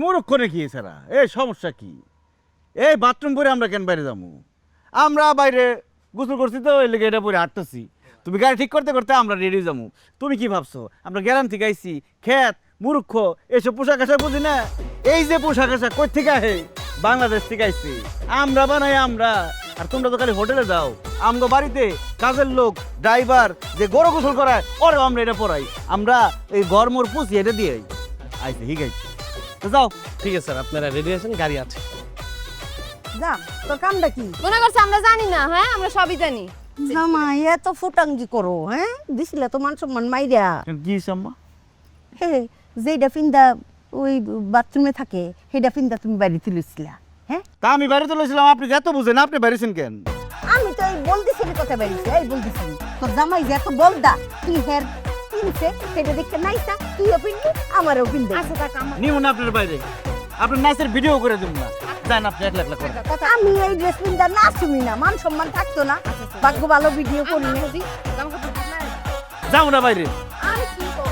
মূর্খ নাকি এছাড়া এই সমস্যা কি? এই বাথরুম পরে আমরা কেন বাইরে যাবো? আমরা বাইরে গোসল করছি তো ওই লেগে এটা পরে হাঁটতেছি। তুমি গাড়ি ঠিক করতে করতে আমরা রেডি যাবো। তুমি কি ভাবছো আমরা গ্যারান থেকে আইছি? খেত মূর্খ এসব পোশাক আশাক বুঝি না। এই যে পোশাক আশাক কই থেকে আহে? বাংলাদেশ থেকে আইছি আমরা, বানাই আমরা। আর তোমরা তো খালি হোটেলে যাও, আমগো বাড়িতে কাজের লোক ড্রাইভার যে গরু গোসল করায় ওরেও আমরা এটা পড়াই। আমরা এই গরমর পুষি এটা দিয়ে আইছি ঠিক আছে। তো যাও। ঠিক আছে স্যার, আপনারা রেডি আছেন, গাড়ি আছে। যা তোর কামটা কি? মনে করছে আমরা জানি না? হ্যাঁ আমরা সবই জানি। জামাই এত ফুটাঙ্গি করো, হ্যাঁ দিছিলে তো মান সম্মান মাইরা। কি আম্মা? হে যেটা ফিন্দা ওই বাথরুমে থাকে সেটা ফিন্দা তুমি বাড়ি তুলেছিলা, হ্যাঁ? তা আমি বাইরে তুলেছিলাম, আপনি এত বুঝেন, আপনি বাইরেছেন কেন? আমি তো এই বলতেছিলি কথা বেরিয়েছি, এই বলতেছি তোর জামাই যে এত বলদা তুই হের কিনছে সেটা দেখতে নাইসা তুইও পিনবি আমারও পিনবে। আচ্ছা টাকা আমার নিব না আপনার বাইরে, আপনার নাচের ভিডিও করে দেব না। যান আপনি এক লাখ লাখ করে। আমি এই ড্রেস পিন্দা নাচুমি না, মান সম্মান থাকতো না। ভাগ্য ভালো ভিডিও করি না। যাও না বাইরে। আমি কি করব?